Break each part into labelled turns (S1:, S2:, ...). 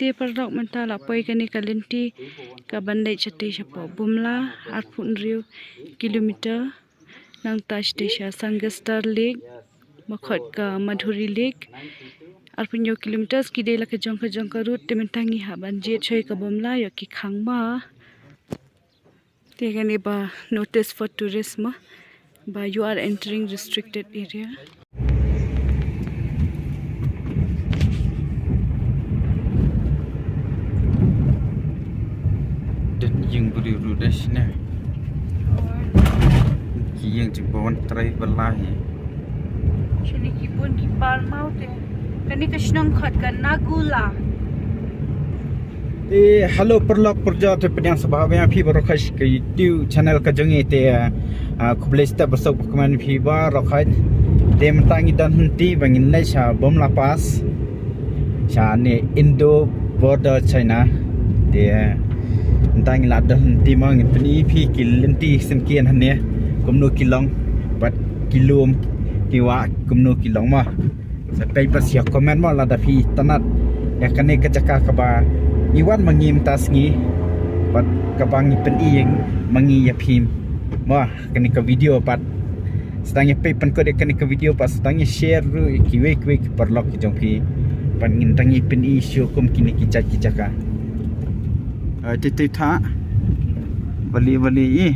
S1: te parlok mentala poi kani kalinti ka bandai chate chapo bumla 8.0 kilometer nang ta station Sangastar Lake makhot ka Madhuri Lake 8.0 kilometer kidai la ka jong ka route te mentangi ha banje choi ka bumla yo ki khangma te kani ba notice for tourism ba you are entering restricted area.
S2: Yang beri rudas ni, yang cipon try berlahi.
S1: Sini kipun kipar mau te, kani kesenang khat kan Nagula.
S2: Hello perlok perja te pedang sebab yang pi berokai ke YouTube channel kajongi te kubelis tak bersok keman pi berokai. Te mentangi dan henti bangin nai sha bom lapas. Sha ni Indo border China. Te tang la dah henti mang ni pi kilenti senkian hanya kumno kilong 4 kilom kiwa kumno kilong mah sakai pasiak komen mah la da pi tanat ya kane kecaka kaba iwan mangim tasngi pat kabang pen ing mangi ya pim mah kane ka video pat setangnya pe pen ko de kane ka video pas setangnya share ru kiwe perlok jong pi pan ngintangi pen i show kum kini kicaka titik tak bali i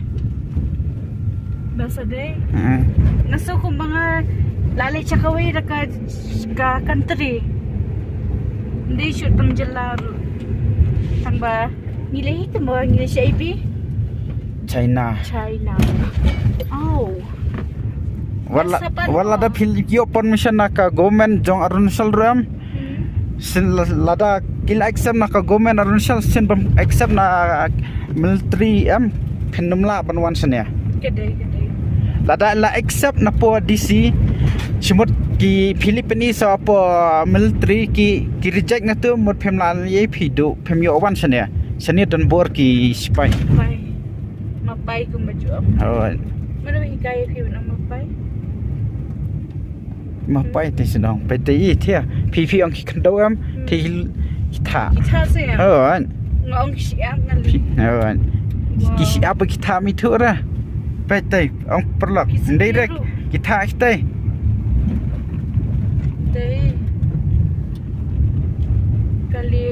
S1: basa deh ngaso ko mga lali chakaway ka country hindi shoot tang jalar tang ba nilai itu mo nilai siya ibi
S2: China
S1: oh
S2: wala da phil yo permission naka government jong arunachal ram sin lada kila accept na ka government arunachal sin accept na military phenumla banwan sania
S1: kedai
S2: lada la accept na po DC simut ki Philippines sa po military ki reject na to mot phemla ye phidu phemyo wan sania sania don bor ki spy
S1: mapai ko maju
S2: oh
S1: mana hikayat ki na
S2: mapai te sinong pe te i thia phi ong ki khando thi kitha
S1: se ngong siap ngali
S2: ki siap kitha mi thura pe te ong perlok direct kitha te
S1: kali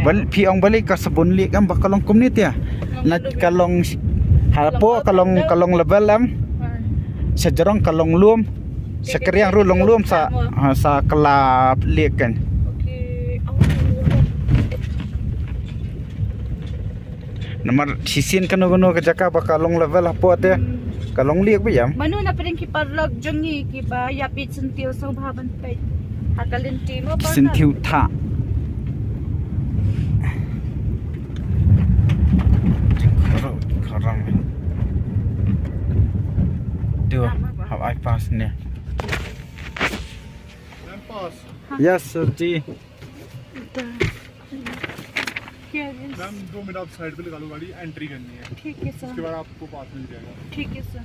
S2: bal phi ong balik ka sabun lik bakalong community na kalong harpo kalong level sejarong kalong luom sekeriang ru long luom sa kelap liek kan nomor sisin kan gono ke jaka bakalong level apa te kalong liek bayam
S1: manu na pedeng ki parlok jongi ki ba yapit sentiu so bhaban pai akalin timo pa
S2: sentiu tha kharam tu how I pass ni yes sir ji
S3: ma'am 2 मिनट आप साइड पे लगा लो गाड़ी एंट्री करनी है
S1: ठीक है सर
S3: उसके बाद आपको पास मिल जाएगा
S1: ठीक है sir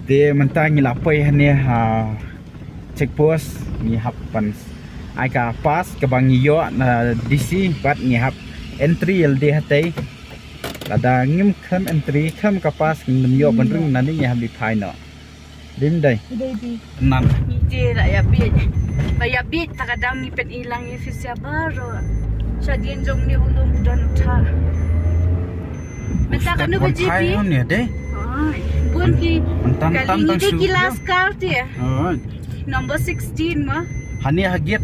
S2: dia mentangi lapai hanya check post ni hapan ai ka pass ke bangi yo na DC bat ni hap entry LD hatai lada ngim kham entry kham ka pass ngim yo bandring nani ya habi phai no dim dai
S1: baby
S2: nan
S1: ide la ya bit takadang ni pen ilang ye fisya baro sa dien jong ni ulum dan tha meta kanu ba GP
S2: ni de
S1: bun ki
S2: tang
S1: kalingi ki last car te
S2: oh
S1: number 16 ma
S2: hani hagia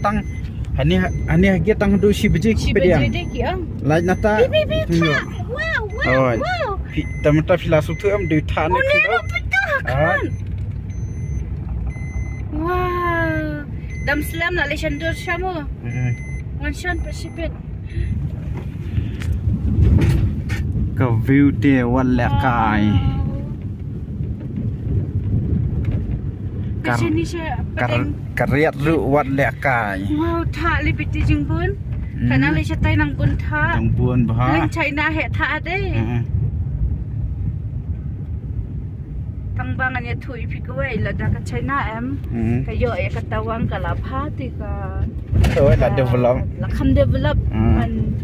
S2: tang du si beje ki pediang
S1: ki ang
S2: lai nata
S1: wow
S2: tamata filosofi am du tha ni
S1: wow dam slam na leshandor shamo wanshan pasipet
S2: ka view te wala kai
S1: sini siya
S2: kariat ru wat le kai
S1: wow tha lipiti jingbun kana le siya tay nang bun tha
S2: tang buon ba
S1: ling China he tha de tang tang bangannya thui pikawai la da ka China em kayo e katawang kalapati ka
S2: oh la develop
S1: la kham develop man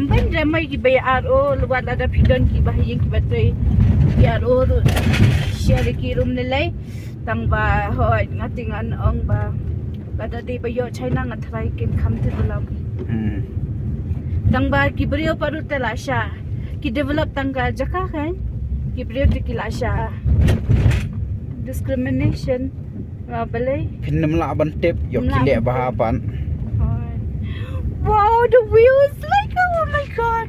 S1: ban ramai ki bayar o luat ada pidon ki bahayeng ki batoi biar o share ki room nilai tang ba hoi ngatingan ong ba lada de bayo China ngatrai kin kham develop tang ba ki brio paru telasha ki develop tangga jaka kan ki brio tikilasha discrimination balai
S2: pinam la ban tip yok kile bahapan.
S1: Wow, the view is like, oh my god.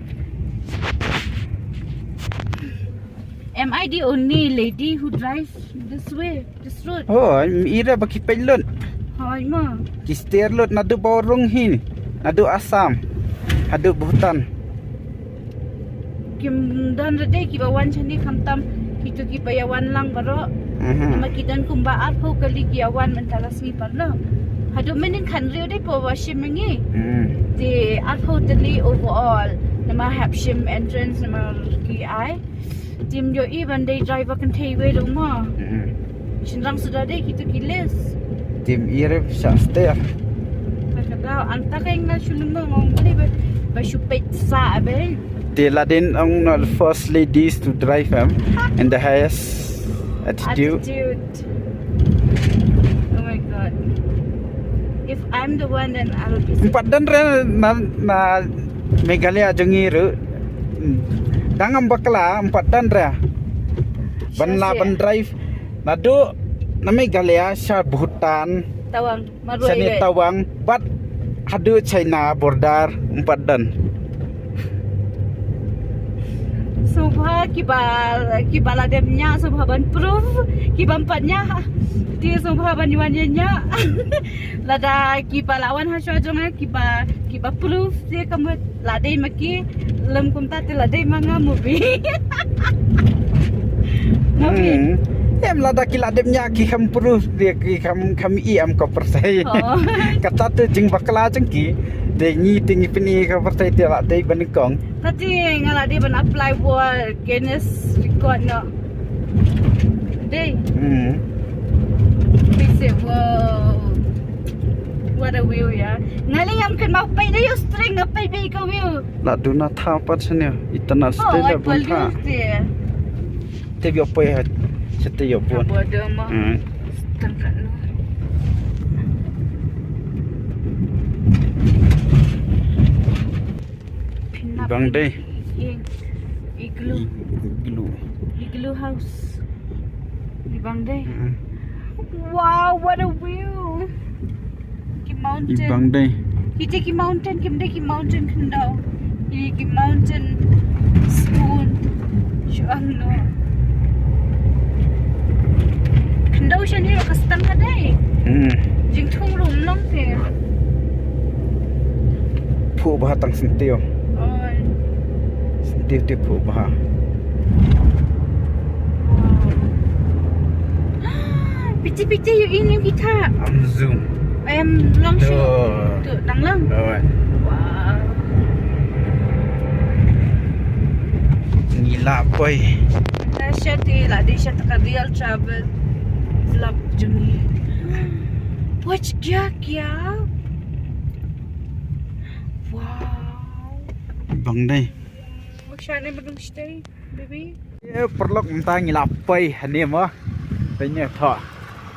S1: Am I the only lady who drives this way, this road?
S2: Oh, ira baki pilot.
S1: Hi ma.
S2: Ki steer lot nadu borong hin. Nadu Assam. Nadu Bhutan.
S1: Kim dan rade ki bawan chani khamtam kitu ki bayawan lang baro. Nama kidan kumba arpo kali ki awan mentarasmi parlo. Hadu menin khanrio dai po washim mengi. The unfortunately overall nama have shim entrance nama ki ai tim yo even they driver can take way lo ma shinrang sudah deh kita kiles
S2: Tim ira shaster.
S1: kada anta kaing na shulung ngong beli ba shupet sa be
S2: They ladin ang the first ladies to drive them and the highest attitude.
S1: Oh my god, if I'm the one then I will be
S2: Empat dan na Meghalaya jengiru. Dangam bakla empat dan Banla ban drive. Nadu na Meghalaya sha Bhutan.
S1: tawang maroi
S2: Sani tawang but hadu China border empat dan.
S1: Subha kibala demnya subha ban proof kibampatnya dia subha ban yuannya lada kibalawan haswa jonga kiba proof dia kamu ladai maki lem kumta te ladai manga movie
S2: Em lada kila demnya ki kam proof dia ki kam i am ko persai. Kata tu jing bakla jengki de ni tingi pini ko persai dia la dei baningkong.
S1: tadi ngala dia ban apply for Guinness record no dei we say wow what a view ya ngali am kan mau pai dei string apai be ka view
S2: La duna tha pat sene itana stela
S1: I
S2: bun tha.
S1: believe there
S2: Te bio pai ha sete yo bun.
S1: bodoh mah tangkat no
S2: Bang dei
S1: igloo
S2: glu.
S1: house di bang deh wow what a view ki mountain
S2: Ibang dei.
S1: kita ki mountain kendau ini ki mountain spoon syang no kendau syang ni kastan kadai jing thung rum long ke
S2: Phu bah tang sentio.
S1: oi
S2: Sentio te phu bah.
S1: Piti you ini kita
S2: Am zoom.
S1: em long
S2: Tu.
S1: shoot tu nang lang
S2: Oi.
S1: wow
S2: Ngila boy.
S1: Dasya lah dia tak real travel vlog jungi. Watch dia kya? Wow.
S2: Bang dei.
S1: Maksudnya belum stay, baby.
S2: Ye perlok mentang ngila pai hani mo. Tanya tha.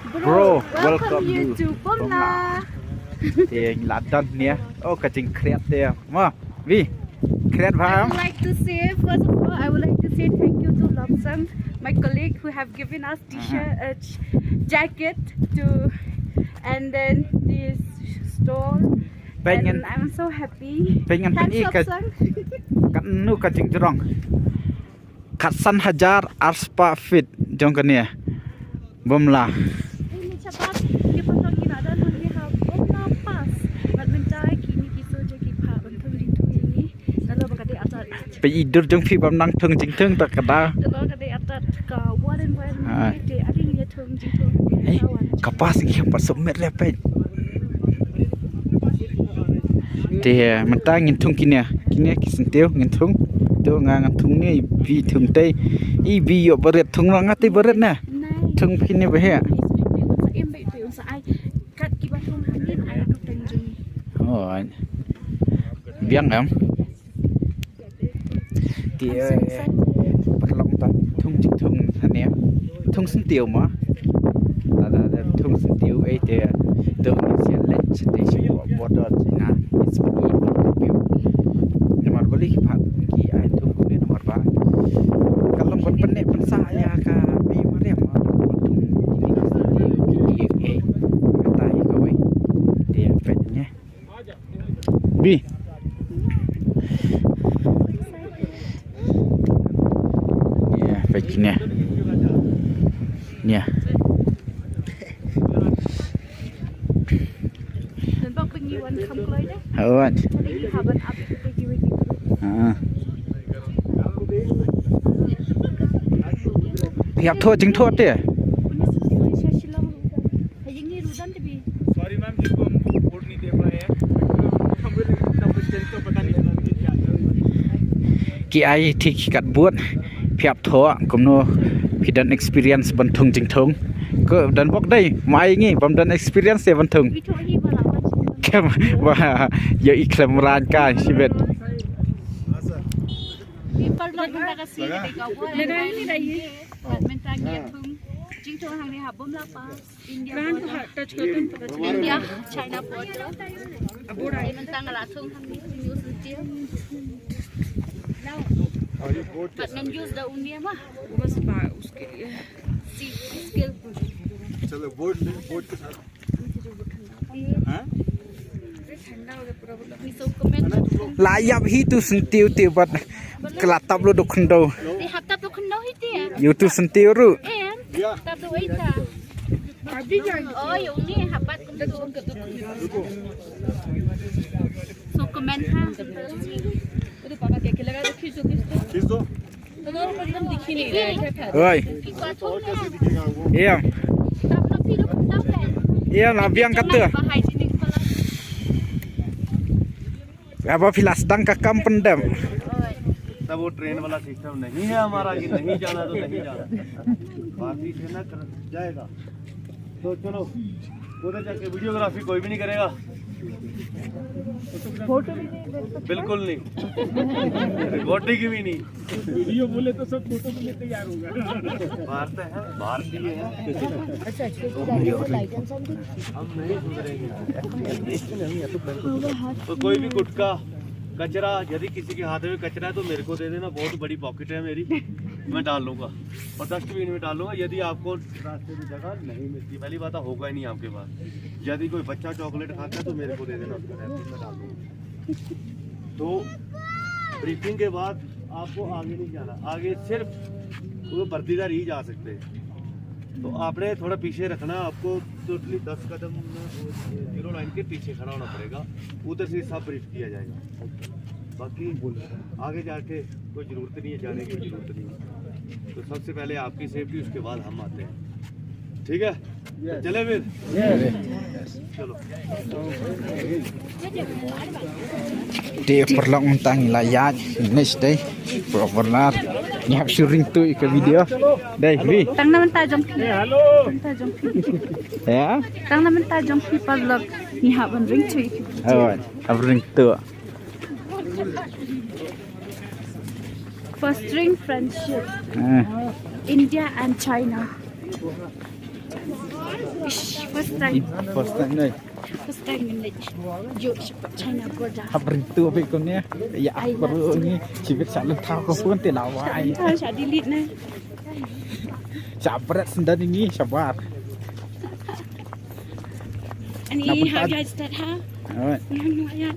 S2: Bro, welcome
S1: you to Bomla.
S2: Dia ngila dan ni. Oh kacing kreat dia. Mo. Vi. Kreat
S1: I
S2: paham?
S1: would like to say, first of all, I would like to say thank you to Lobsang, my colleague who have given us t-shirt, jacket to, and then this stall.
S2: Pengen
S1: And I'm so happy.
S2: pengen
S1: Thanks,
S2: pergi ke
S1: Lobsang.
S2: kat nu kacing jerong. Katsan Hajar Arspa Fit jong kan ya. Bomla.
S1: Ini cepat kita pergi ada nanti Bomla pas. Mencari kini kita jadi pak untuk lintu ini. Lalu berkata atas.
S2: ไปอีดุจงพี่บำนังทึงจริงทึงตะกะดา
S1: Lalu berkata atas ke Warren dia ada yang dia tung jitu.
S2: เฮ้ยกะปาสิงผสมเม็ดแล้วไปเดี๋ยวมันตั้งเงินทุงกินเนี่ยกินเตียวเงินทุงเตียวงานทุงนี่บีถึงเตยอีบีอยู่บริเวณทุงรังอ่ะที่บริเวณน่ะ
S1: Nice.
S2: thung phin ni be
S1: em bị tiểu sa ai cắt ki ba thong han em ai được tên gì
S2: rồi viếng em thì bắt lòng ta thung anh em thung sinh tiêu mà là thung sinh tiêu ấy thì từ sẽ lên để cho border China it's pretty beautiful nhưng mà balik phát ki ai thung cũng nên mà ba kalau buat pendek pensa ya ka mai mare ma thung ini tai kau dia petnya bi ya petnya nha
S1: dan bak pengiwan kam kloi dah
S2: hỡi
S1: jadi haban up pergi wiki
S2: hiệp thua chứng thua thế
S1: Indonesia Shillong hay ini rudan tapi
S3: sorry ma'am जिसको हम वोट नहीं दे पाए हैं हमें तो पता नहीं चला कि क्या
S2: ki ai thi kat buat hiệp thua cũng no phi dan experience ban thung jing thung ko dan bok dai mai ngi bam dan experience e ban thung
S1: vi thoi hi bala
S2: kem wa ya iklam ran ka sibet
S1: people not kita kasi di kau lagay ni dai mentang ya thum jing thoi hang ni ha bom la pa India touch India China border abura mentang la thung hang ni use still but then use the India mah बस उसके लिए skill
S3: चलो वोट के साथ हैं
S1: ठंडा हो गया पूरा बोला मी सब comment
S2: la yap hi tu sentiu tiu bat kelatap lu dok khndo
S1: di hafta tu kena hiti ya
S2: you tu sentiu ru
S1: tap tu ita oh yung ni habat kum tu so comment ha
S3: खींच दो
S2: ơi
S1: Ikut tu lah.
S2: em
S1: Tak pernah pergi duk tahu kan.
S2: em là viang cắt tựa
S1: Bahai sini kepala.
S2: apa filas dang ka kam pendam
S3: तब वो ट्रेन वाला सिस्टम नहीं है हमारा कि नहीं जाना तो नहीं जाना भारतीय सेना जाएगा तो चलो उधर जाके वीडियोग्राफी कोई भी नहीं करेगा फोटो भी नहीं बिल्कुल नहीं रिकॉर्डिंग की भी नहीं वीडियो बोले तो सब फोटो के लिए तैयार होगा भारत है भारतीय है हम नहीं सुधरेंगे तो कोई भी गुटखा कचरा यदि किसी के हाथ में कचरा है तो मेरे को दे देना बहुत बड़ी पॉकेट है मेरी मैं डाल लूँगा और डस्टबिन में डाल लूँगा यदि आपको रास्ते में जगह नहीं मिलती पहली बात होगा ही नहीं आपके पास यदि कोई बच्चा चॉकलेट खाता है तो मेरे को दे देना उसका रैपर मैं डाल दूँगा तो ब्रीफिंग के बाद आपको आगे नहीं जाना आगे सिर्फ वो वर्दीदार ही जा सकते हैं तो आपने थोड़ा पीछे रखना आपको टोटली 10 कदम जीरो लाइन के पीछे खड़ा होना पड़ेगा उधर से सब ब्रीफ किया जाएगा बाकी आगे जाके कोई ज़रूरत नहीं है जाने की ज़रूरत नहीं है तो सबसे पहले आपकी सेफ्टी उसके बाद हम आते हैं ठीक है चले फिर चलो
S2: dia perlu untang layar next day properlar nyap syuring tu ke video dai vi
S1: Tang naman ta jong pi.
S3: Hello
S1: Ta jong pi.
S2: ya
S1: Tang naman ta jong pi palak ni ha ban ring chui.
S2: oi abring tu
S1: First ring friendship India and China. First time
S2: đây
S1: in the China border.
S2: abring tu pe kon ni ya baru ni ชีวิตสารเท้าก็พ้นแต่ละวาย
S1: Ta sha delete na.
S2: Sabrat sendan ini sabar.
S1: Ani
S2: Nampak
S1: ha
S2: tak?
S1: guys that ha.
S2: Oi,
S1: Yang no ya.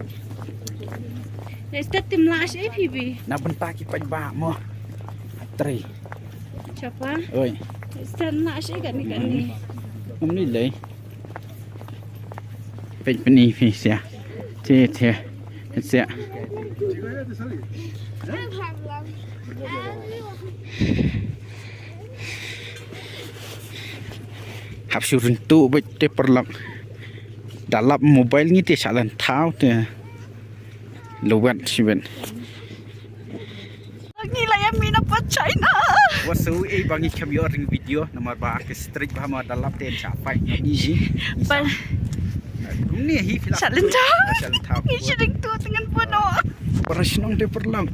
S1: Let's start tim lash APB.
S2: nak bentak ki pai ba mo. Atri.
S1: Siapa?
S2: Oi,
S1: Let's start lash kan ni.
S2: hôm nay lấy. Pai pani fi sia. Che che. Sia. Hap syuring tu bai te perlak. Dalam mobile ni te salan thau te. Lewat sibet.
S1: Gila ya mina pa China.
S2: wasu bangi kami ring video nomor ba ke street ba ma dalap ten capai easy
S1: Pal
S2: ni hi filak
S1: Salenta
S2: salenta
S1: Isering tu dengan puno
S2: Persenang de perlang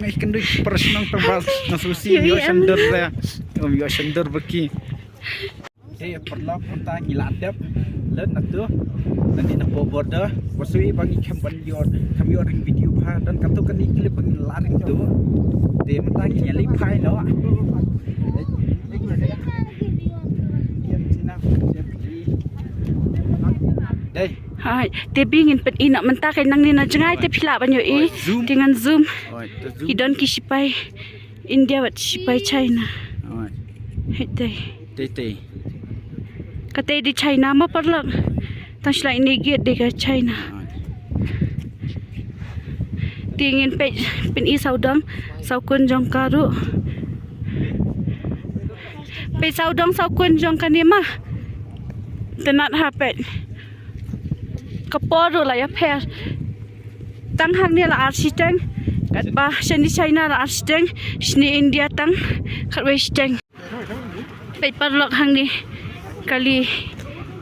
S2: ngai kendui persenang terbal nasusi yo sender ya yo sender beki perlang ta ngiladap len atu nanti nak border wasui bangi kami ring video ba dan katu kan klip bangi laring tu de mentang nyali pai no đây
S1: hai te bingin pet ina menta kai nang ni na jangai te phila banyo e dengan zoom hidon ki sipai India wat sipai China hete
S2: tete
S1: kate di China ma parlang tasla ini get de ka China tingin pe pen i saudang saukun jong karu pe saudang saukun jong kanima tenat hapet kaporo la ya per tang hang ni la architect kat ba shani China la architect shni India tang khat westeng pe parlok hang ni kali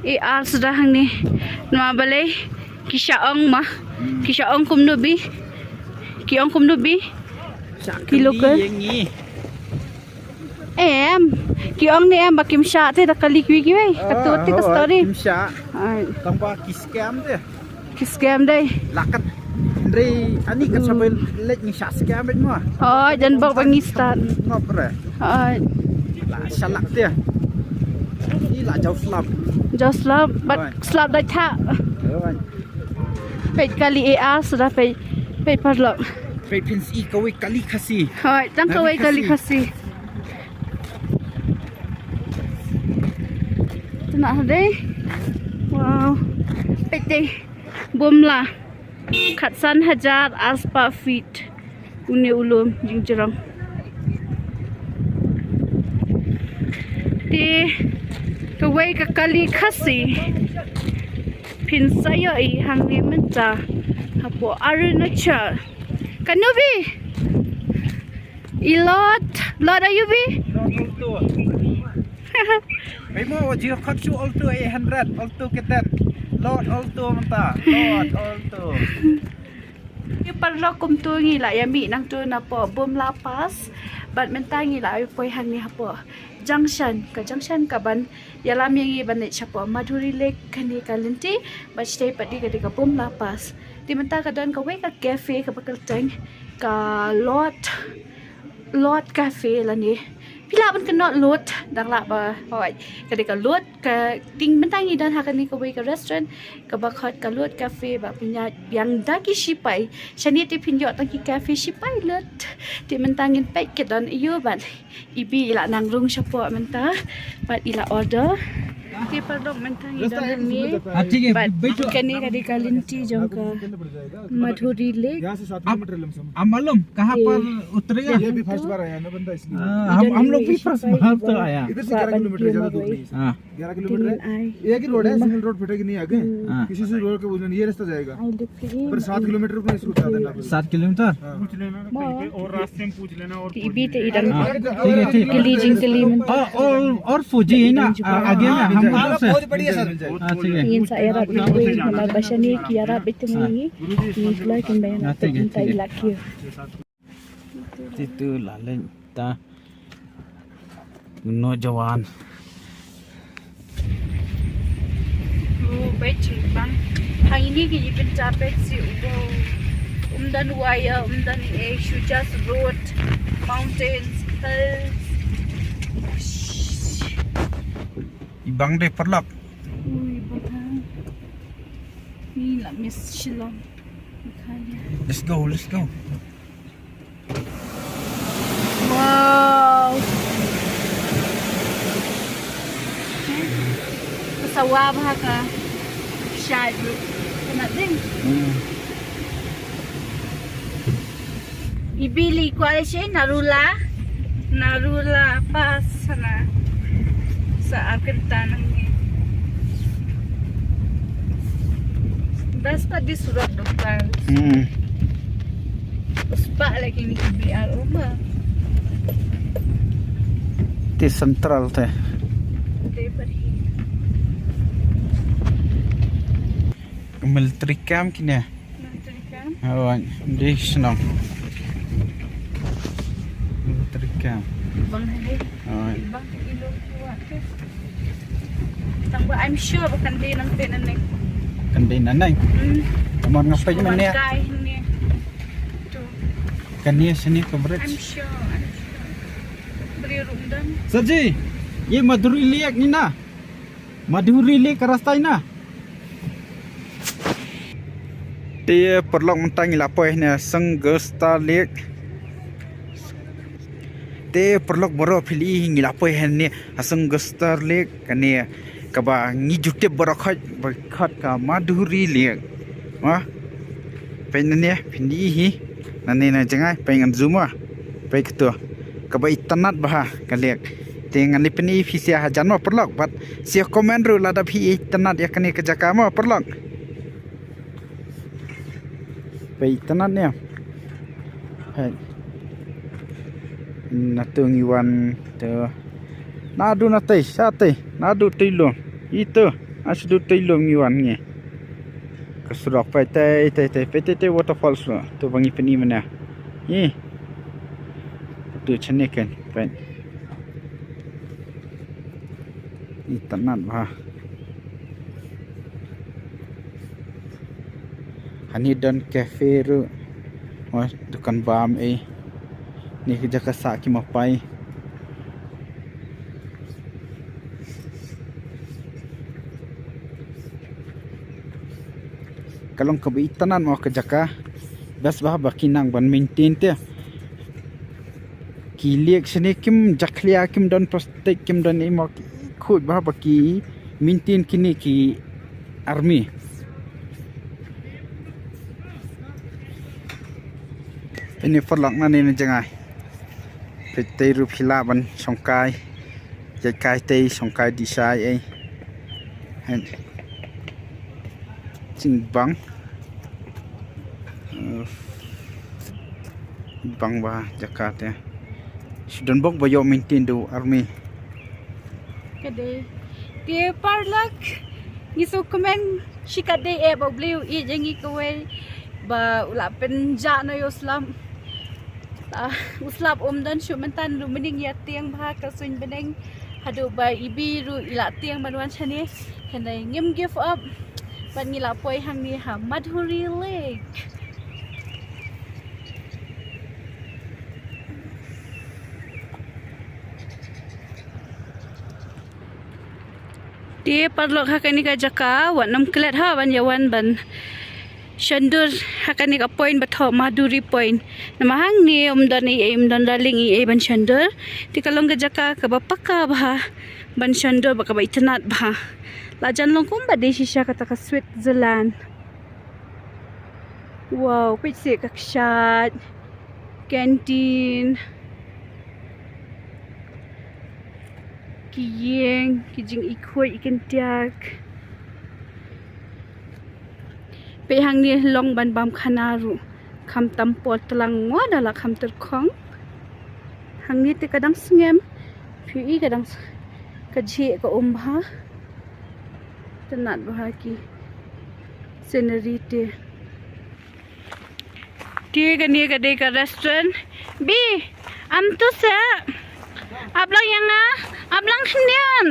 S1: e ar sudah hang ni nama balai kishaong kumnubi kiong kumnubi kilo ke em kiong ni em bakim sha te da kali kwi kiwe katut te story
S2: kimsha
S1: ai
S2: tangpa kiskam de
S1: kiscam dai
S2: lakat Andre ani kan sampai lek ni scam bet mo
S1: oi dan bak bangi start
S2: ngop re
S1: ai
S2: la salak dia ni la jauh slap
S1: just love but slap dai tha pe kali ar sudah pe parlok
S2: pe pinsi kawi kali khasi
S1: oi tang kawai kali khasi Nak deh. Wow. Pete bomla. Khatsan hajar aspa feet. Uni ulum jingjerang. Di kawai ka kali khasi. Pin saya I hang ni menca. Hapo aruna cha. Kanubi. Lot ayubi.
S2: Mai mo wajib khatsu alto 800 alto ketan lot alto manta lot alto
S1: Ni parlo kum tu ngi la ya mi nang tu na po bom la pas bat menta ngi la ai poi hang ni ha po junction ka ban ya lam ngi ban ne cha po Madhuri Lake khani ka lenti bat stay padi ka bom la pas ti menta ka don ka we ka cafe ka bakal tang ka lot cafe la ni pila ban kena lot dang la ba hoi ka lot ka ting mentang ni dan ha kan ni ka we ka restaurant ka bakhot ka lot cafe ba pinya yang da ki sipai shani ti pinyo tang ki cafe sipai lot ti mentang in pek ke don iyo ban ibi ila nang rung sapo menta bat ila order ti pardong mentang ni dan ni bat kan ni ka linti jong ka Madhuri Lake
S2: आप मालूम कहाँ पर उतरेगा
S4: ये भी फर्स्ट बार आया ना बंदा इसलिए
S2: हम लोग भी फर्स्ट बार तो आया
S4: इधर से 11 किलोमीटर ज्यादा दूर नहीं
S2: हाँ
S4: 11 किलोमीटर है एक ही रोड है सिंगल रोड फिटेगी नहीं आगे किसी से रोड के उधर ये रास्ता जाएगा पर 7 किलोमीटर को इसको उठा देना
S2: 7 किलोमीटर
S4: पूछ लेना कहीं पे और रास्ते में पूछ लेना और
S1: ibi te idang
S2: ठीक है
S1: kili jing kili
S2: और फौजी है ना आगे में हम लोग से
S4: बहुत बढ़िया सर
S2: ठीक है
S1: ingin saya Arab itu malah bahasa ni ki Arab itu ni mulai kembali nak minta ilaki
S2: itu lain ta nojwan
S1: oh baik bang hari ini ki pencapek si dan wire dan just road mountains hills
S2: ibang de perlap
S1: ui batang ni lah Miss Shillong makanya
S2: let's go
S1: wow pesawat ka syadu nak ding ibili ko ay siya narula pas sana sa akin tanang ni basta di surat dokter uspa lagi ni ibli aroma
S2: Ti sentral teh. Military camp kini. Oh, di senang. Military camp.
S1: Bang Hadi.
S2: Oh,
S1: Bang ilo kuat ke. Tambah I'm sure bukan dia nang tenan ni.
S2: kandi nanay. Kamu ngapain man niya?
S1: Guy ni. Tu.
S2: Kaniya sini ke
S1: I'm
S2: bridge.
S1: sure. Beri rumdan.
S2: Saji, ये मधुरी लेक नी ना, मधुरी लेक का रास्ता है ना. ते परलोक mentang ilapoy na Sanggesta Lake. Te perlok boro pili ngilapoy hen ni Sanggesta Lake kani kaba ngi jutep boro khat ka Madhuri Lake. Wah. Pen ni pindi hi nani na jangai pengan zuma. Pai ketu. Kaba itanat bah ka lake. Dengan lipeni fisia hajan mo perlok bat sia komen ru lada phi itanat ya kani kejaka mo perlok. Pai itanat ni. Hai. Natung iwan te nadu natai sate nadu tilong itu asdu tilong iwan ni kesurak pai tai waterfalls lo tu bangi peni mana ni tu cenekan pai itanat bah hani dan cafe ru wah dukan bam ni kerja kasak ki mapai kalong kebeitanan mau kerja ka bas bah bakinang ban maintain te kiliek sini kim jaklia kim don prostek kim don imok khut bah baki maintain kini ki army ini perlok nani jangai Pete rup hilaban songkai jakai tei songkai disai hen bang bang ba Jakarta sudan bok bayo maintain do army
S1: Kade. Dia parlak ngisu komen shikade babliu I jangi kowe ba ulapen jana yo slam uslap dan syumentan lu mending ya tiang bah kasuin beneng hadu ba ibi ru ila tiang manuan chane kanai ngim give up ban ngila poi hang ni ha Madhuri Lake dia parlok hakani ka jaka wan nam klet ha ban yawan ban Shandur hakani ka point batho Madhuri point namahang ni dan daling ban Shandur ti kalong ga jaka ka bapaka bah ban Shandur baka ba itanat bah lajan long kum ba desi sya kata ka Switzerland wow pitse kakshat canteen kiyeng kijing ikoi ikan tiak Pehang ni long ban bam khanaru kham tampol telang ngwa dala kham terkhong hang ni te kadang sngem phi kadang kaji ka umbha tenat bahaki scenery te dia gani ka de ka restaurant bi am tu sa ablang yang ablang hnian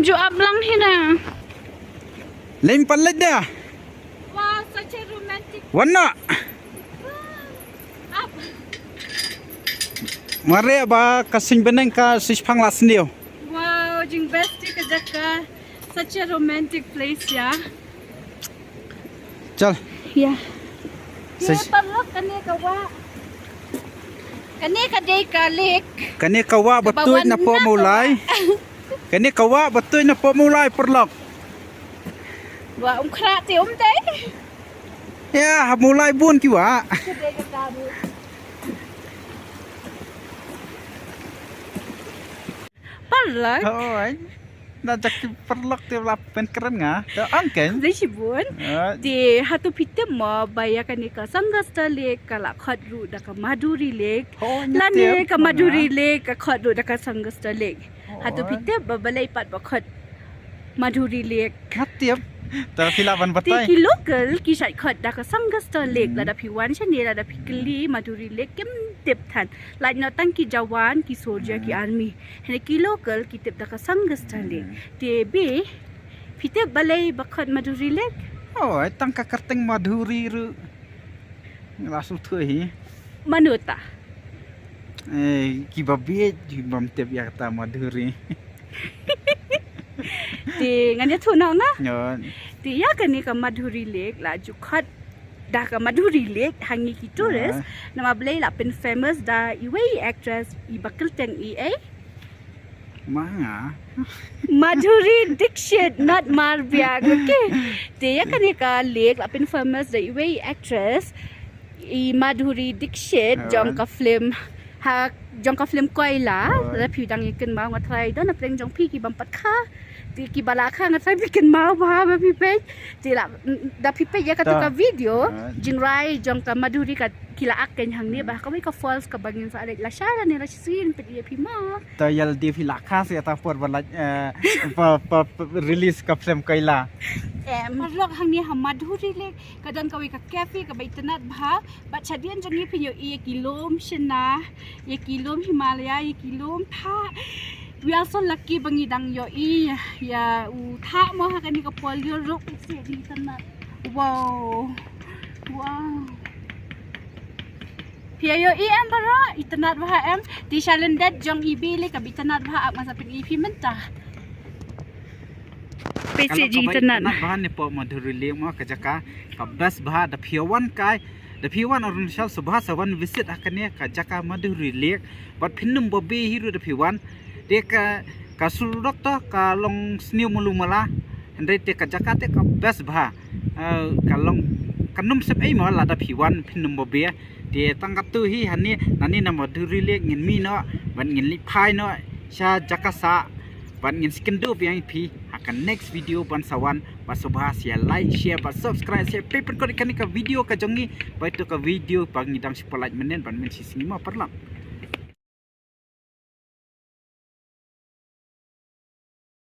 S1: ju ablang hina
S2: lain palet dah
S1: wow such a romantic
S2: warna
S1: up
S2: mare ba kasing beneng ka sishphang lasndio
S1: wow jing best ka jaka such a romantic place ya
S2: chal
S1: ya
S2: Sa-
S1: dia parlok kani kawa kani ka de ka lek
S2: kani kawa batuy na po mulai kani kawa batuy na po mulai perlok
S1: wa khra ti te
S2: ya mulai bun kiwa
S1: ka de ka tabu parlok
S2: oi dah jadi perlok dia lapen keren ngah. Tuh angken.
S1: Lấy chỉ buồn thì hạt tu pite mo bayar kan ni ka Sangasta Lake ka la khot ru da ka Maduri Lake la ni ka Maduri Lake ka khot ru da ka Sangasta Lake hạt tu pite babalai pat ba khot Maduri Lake
S2: Hatiap. Tuh filaban
S1: ti
S2: batai.
S1: ki local ki sai khot da ka Sangasta Lake la da phiwan chani la da phikli Maduri Lake kem tip than la no tang ki jawan ki soldier ki army he ki local ki tip da ka Sangasta Lake ti be pite balai ba khot Maduri Lake
S2: Oh, tang ka kerteng Maduri ru. Langsung tuh hi.
S1: Manuta
S2: Kibabi jibam tiap ya kata Maduri.
S1: ti ngania thu nào na
S2: Nyon.
S1: ti ya kan ni ka Maduri Lake la ju khat da ka Maduri Lake hangi ki tourist nama blai la pen famous da iwei actress I bakal teng I
S2: Manga.
S1: Madhuri Dixit not Marbiag okay ti ya kan ni ka lake la pen famous da iwei actress I Madhuri Dixit jong ka film ha jong ka film Koila la phiu dang ikan ma ngatrai do na pleng jong phi ki bampat kha ti ki bala kha ngatrai bikin ma ba ba phi pe ti la da phi pe ya ka tu ka video jingrai jong ka Madhuri ka kila aken hang ni ba ka ka falls ka bangin sa la shara ni la sin pe dia phi ma
S2: Tayal di filakha se ta por balaj release ka film kaila.
S1: Marlok hang ni ha Madhuri Lake kadang ka ka cafe ka baitanat bha ba chadian jong ni phi yo 1 kilom shina 1 kilom Himalaya 1 kilom tha we are so lucky bangi dang yo ya u tha mo ha kan ni ka polio rok se di tanat wow Pia yo em bara itanat bha em di shalendat jong ibile ka bitanat bha ak masa pin ipi menta PC ji itanat
S2: bahan ni po Madhuri Lake mo kajaka ka best bah da phiwan kai da phiwan Arunachal subha sawan visit akane kajaka Madhuri Lake but phinnum bobe hiru da phiwan de ka surudok to ka long sniu mulumala hande te kajaka te ka best bah ka long kanum sep ai mo la da phiwan phinnum bobe de tangkat tu hi hani nani na Madhuri Lake ngin mi no ban ngin li phai no sha jakasa ban ngin skendu piang pi akan next video ban sawan ba subha sia like share ba subscribe share paper ko kan ka video ka jongi ba itu ka video pang ngidang sipolaj menen ban men sisini ma perlang